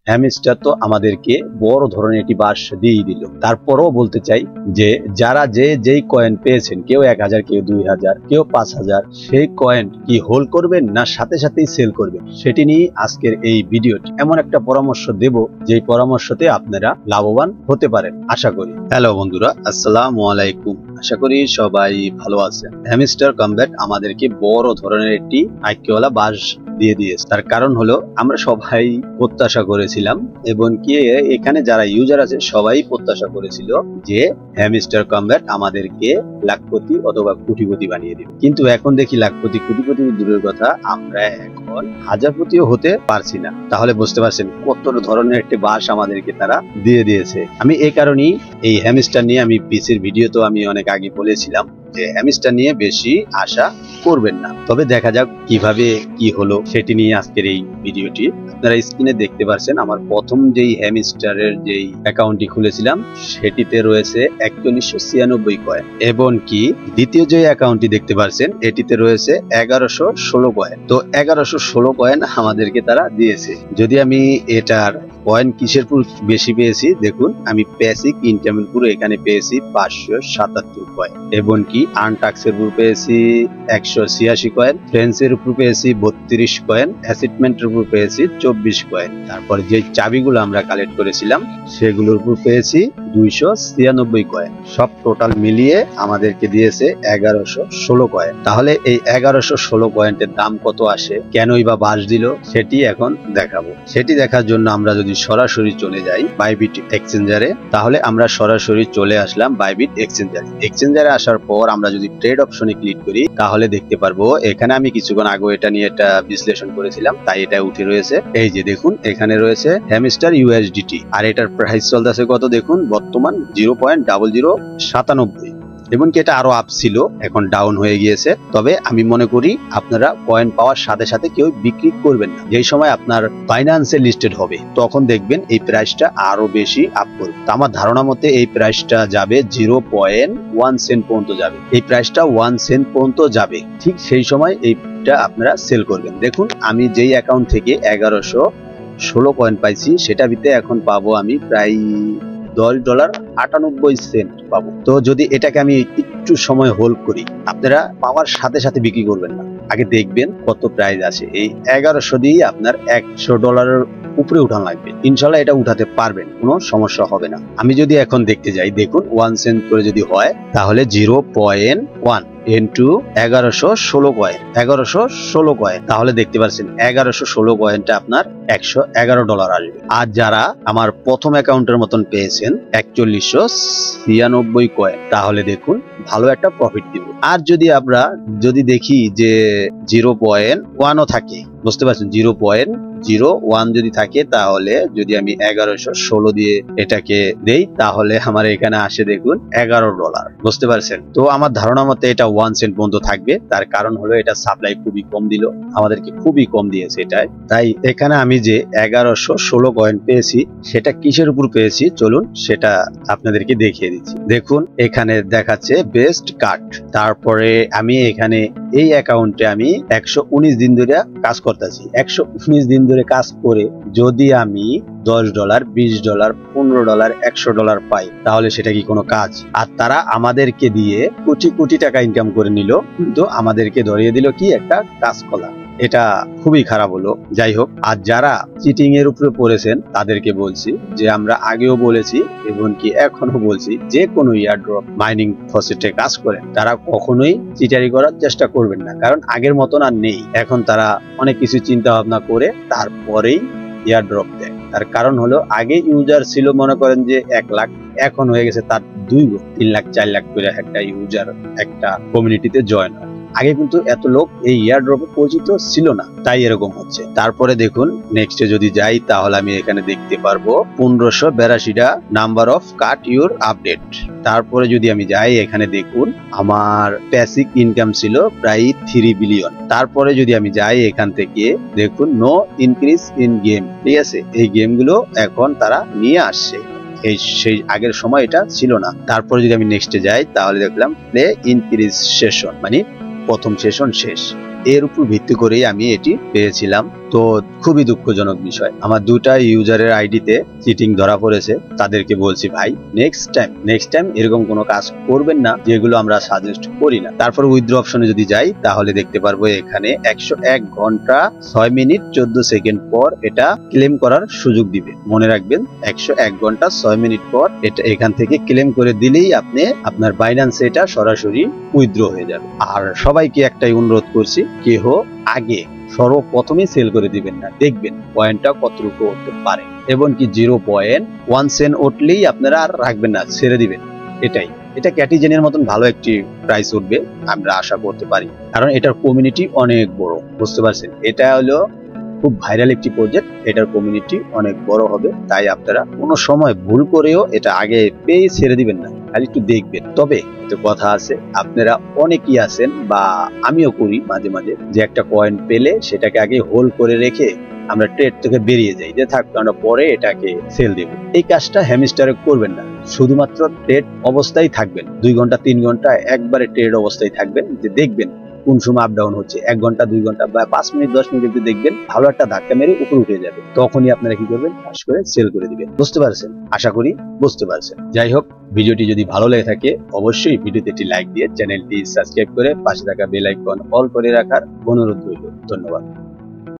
Hamster তো আমাদেরকে বড় ধরনের একটি বাস দিয়ে দিল। তারপরও বলতে চাই যে যারা যেই কয়েন পেয়েছেন, কেউ 1000, কেউ 2000, কেউ 5000, সেই কয়েন কি হোল্ড করবেন না সাথে সাথেই সেল করবেন, সেটি নিয়ে আজকের এই ভিডিওটি। এমন একটা পরামর্শ দেব যে পরামর্শতে আপনারা লাভবান হতে পারেন আশা করি। হ্যালো বন্ধুরা, আসসালামু আলাইকুম। আশা করি সবাই ভালো আছেন। হ্যামস্টার কমব্যাট আমাদেরকে বড় ধরনের একটি আইকিওয়ালা বাস দিয়ে দিয়েছে। তার কারণ হলো আমরা সবাই প্রত্যাশা করেছিলাম এবং কি এখানে যারা ইউজার আছে সবাই প্রত্যাশা করেছিল যে হ্যামস্টার কমব্যাট আমাদেরকে লাখপতি অথবা কোটিপতি বানিয়ে দিবে। কিন্তু এখন দেখি লাখপতি কোটিপতি দূরের কথা, আমরা এখন হাজারপতিও হতে পারছি না। তাহলে বুঝতে পারছেন কত ধরনের একটি বাস আমাদেরকে তারা দিয়ে দিয়েছে। আমি এই কারণেই এই হ্যামস্টার নিয়ে আমি পিসির ভিডিও তো আমি অনেক আগে বলেছিলাম যে হ্যামস্টার নিয়ে বেশি আশা করবেন না। তবে দেখা যাক কিভাবে কি হলো সেটি নিয়ে আজকের এই ভিডিওটি। আপনারা স্ক্রিনে দেখতে পাচ্ছেন আমার প্রথম যেই হ্যামস্টারের যেই অ্যাকাউন্টটি খুলেছিলাম সেটিতে রয়েছে 4196 কয়েন, এবং কি দ্বিতীয় যে অ্যাকাউন্টটি দেখতে পাচ্ছেন এটিতে রয়েছে 1116 কয়েন। তো 1116 কয়েন আমাদেরকে তারা দিয়েছে। যদি আমি এটার কয়েন কিসের পুরো বেশি পেয়েছি দেখুন, আমি বেসিক ইনকামের পুরো এখানে পেয়েছি 577 কয়েন, এবং কি আনটাক্সের উপর পেয়েছি 186 কয়েন, ফ্রেন্সের উপর পেয়েছি 32 কয়েন, অ্যাসিটমেন্টের উপর পেয়েছি 24 কয়েন। তারপর যে চাবিগুলো আমরা কালেক্ট করেছিলাম সেগুলোর উপর পেয়েছি 296 কয়েন। সব টোটাল মিলিয়ে আমাদেরকে দিয়েছে 1116 কয়েন। তাহলে এই 1116 কয়েনের দাম কত আসে, কেনই বা বাস দিল, সেটি এখন দেখাবো। সেটি দেখার জন্য আমরা যদি সরাসরি চলে যাই বাইবিট এক্সচেঞ্জারে, তাহলে আমরা সরাসরি চলে আসলাম বাইবিট এক্সচেঞ্জারে। এক্সচেঞ্জারে আসার পর আমরা যদি ট্রেড অপশনে ক্লিক করি তাহলে দেখতে পারবো এখানে আমি কিছুক্ষণ আগে এটা নিয়ে একটা বিশ্লেষণ করেছিলাম, তাই এটা উঠে রয়েছে। এই যে দেখুন এখানে রয়েছে হ্যামস্টার ইউএসডিটি, আর এটার প্রাইস চলতেছে কত দেখুন, বর্তমান 0.0097, এবং কি এটা আরো আপ ছিল, এখন ডাউন হয়ে গিয়েছে। তবে আমি মনে করি আপনারা কয়েন পাওয়ার সাথে সাথে কেউ বিক্রি করবেন না। যেই সময় আপনার ফাইন্যান্সে লিস্টেড হবে তখন দেখবেন এই প্রাইসটা আরো বেশি আপ করবে। তো আমার ধারণা মতে এই প্রাইসটা যাবে 0.1 সেন্ট পর্যন্ত যাবে। এই প্রাইসটা 1 সেন্ট পর্যন্ত যাবে, ঠিক সেই সময় এইটা আপনারা সেল করবেন। দেখুন আমি যেই অ্যাকাউন্ট থেকে 1116 কয়েন পাইছি সেটা ভিতরে এখন পাবো আমি প্রায় $10.98 পাবো। তো যদি এটাকে আমি একটু সময় হোল্ড করি, আপনারা পাওয়ার সাথে সাথে বিক্রি করবেন না, আগে দেখবেন কত প্রাইস আছে। এই 1100 দিয়ে আপনার $100 উপরে উঠানো লাগবে, ইনশাল্লাহ এটা উঠাতে পারবেন, কোনো সমস্যা হবে না। আমি যদি এখন দেখতে যাই দেখুন 1 সেন্ট করে যদি হয় তাহলে 0.1 ইন্টু 1116 কয়েন, 1116 কয়েন, তাহলে দেখতে পাচ্ছেন 1116 কয়েনটা আপনার $111 আসবে। আর যারা আমার প্রথম অ্যাকাউন্টের মতন পেয়েছেন 4196 কয়েন, তাহলে দেখুন ভালো একটা প্রফিট দিব। আর যদি আমরা দেখি যে 0.1ও থাকে, বুঝতে পারছেন 0.01 যদি থাকে, তাহলে যদি আমি 1116 দিয়ে এটাকে দেই তাহলে আমার এখানে আসে দেখুন $11, বুঝতে পারছেন। তো আমার ধারণা মতে এটা 1 সেন্ট পর্যন্ত থাকবে। তার কারণ হলো এটা সাপ্লাই খুবই কম দিল, আমাদেরকে খুবই কম দিয়েছে এটাই। তাই এখানে আমি যে 1116 কয়েন পেয়েছি সেটা কিসের উপর পেয়েছি চলুন সেটা আপনাদেরকে দেখিয়ে দিচ্ছি। দেখুন এখানে দেখাচ্ছে বেস্ট কাট। তারপরে আমি এখানে এই অ্যাকাউন্টে আমি 119 দিন ধরে কাজ করতেছি। 119 দিন ধরে কাজ করে যদি আমি $10, $20, $15, $100 পাই তাহলে সেটা কি কোনো কাজ? আর তারা আমাদেরকে দিয়ে কোটি কোটি টাকা ইনকাম করে নিল, কিন্তু আমাদেরকে ধরিয়ে দিল কি একটা কাঁচকলা। এটা খুবই খারাপ হলো। যাই হোক, আর যারা চিটিং এর উপরে পড়েছেন তাদেরকে বলছি যে আমরা আগেও বলেছি এবং কি এখনো বলছি, যে কোনো এয়ারড্রপ মাইনিং প্রসেসে কাজ করেন তারা কখনোই চিটারি করার চেষ্টা করবেন না, কারণ আগের মতন আর নেই। এখন তারা অনেক কিছু চিন্তা ভাবনা করে তারপরেই এয়ারড্রপ দেয়। তার কারণ হলো আগে ইউজার ছিল মনে করেন যে 1 লাখ, এখন হয়ে গেছে তার 2 গুণ, 3 লাখ 4 লাখ করে একটা ইউজার একটা কমিউনিটিতে জয়েন হয়। আগে কিন্তু এত লোক এই এয়ারড্রপে পরিচিত ছিল না, তাই এরকম হচ্ছে। তারপরে দেখুন নেক্সটে যদি যাই তাহলে আমি এখানে দেখতে পারবো 1582টা number of cut your update. তারপরে যদি আমি যাই এখানে দেখুন আমার বেসিক ইনকাম ছিল প্রায় 3 বিলিয়ন। তারপরে যদি আমি যাই এখান থেকে দেখুন নো ইনক্রিজ ইন গেম, ঠিক আছে, এই গেমগুলো এখন তারা নিয়ে আসছে, সেই আগের সময় এটা ছিল না। তারপরে যদি আমি নেক্সটে যাই তাহলে দেখলাম প্লে ইনক্রিজ সেশন, মানে প্রথম সেশন শেষ। এর উপর ভিত্তি করেই আমি এটি পেয়েছিলাম। তো খুবই দুঃখজনক বিষয়, আমার দুটা ইউজারের আইডিতে চিটিং ধরা পড়েছে। তাদেরকে বলছি ভাই নেক্সট টাইম এরকম কোনো কাজ করবেন না যেগুলো আমরা সাজেস্ট করি না। তারপর উইথড্র অপশনে যদি যাই তাহলে দেখতে পারবো এখানে 101 ঘন্টা 6 মিনিট 14 সেকেন্ড পর এটা ক্লেম করার সুযোগ দিবে। মনে রাখবেন 101 ঘন্টা 6 মিনিট পর এটা এখান থেকে ক্লেম করে দিলেই আপনি আপনার বাইন্যান্সে এটা সরাসরি উইথড্র হয়ে যাবে। আর সবাইকে একটাই অনুরোধ করছি, কেহ আগে সর্বপ্রথমে সেল করে দিবেন না, দেখবেন পয়েন্টটা কতটুকু হতে পারে, এবং কি 0.1 সেন্ট উঠলেই আপনারা আর রাখবেন না, ছেড়ে দিবেন। এটা ক্যাটিজেনের মতন ভালো একটি প্রাইস উঠবে আমরা আশা করতে পারি, কারণ এটার কমিউনিটি অনেক বড়। বুঝতে পারছেন, এটা হলো খুব ভাইরাল একটি প্রজেক্ট, এটার কমিউনিটি অনেক বড় হবে। তাই আপনারা কোনো সময় ভুল করেও এটা আগে পেয়ে ছেড়ে দিবেন না, খালি একটু দেখবেন। তবে একটা কথা আছে, আপনারা অনেকেই আছেন বা আমিও করি মাঝে মাঝে, যে একটা কয়েন পেলে সেটাকে আগে হোল্ড করে রেখে আমরা ট্রেড থেকে বেরিয়ে যাই, যে থাক আমরা পরে এটাকে সেল দেব। এই কাজটা হ্যামস্টারে করবেন না, শুধুমাত্র ট্রেড অবস্থায় থাকবেন। 2 ঘন্টা 3 ঘন্টা একবারে ট্রেড অবস্থায় থাকবেন, যে দেখবেন কোন সময় আপ ডাউন হচ্ছে। 1 ঘন্টা 2 ঘন্টা বা 5 মিনিট 10 মিনিট দেখবেন ভালো একটা ধাক্কা মেরে উপরে উঠে যাবে, তখনই আপনারা কি করবেন, পাস করে সেল করে দিবেন। বুঝতে পারছেন? আশা করি বুঝতে পারছেন। যাই হোক, ভিডিওটি যদি ভালো লেগে থাকে অবশ্যই ভিডিওতে একটি লাইক দিয়ে চ্যানেলটি সাবস্ক্রাইব করে পাশে থাকা বেল আইকন অল করে রাখার অনুরোধ রইল। ধন্যবাদ।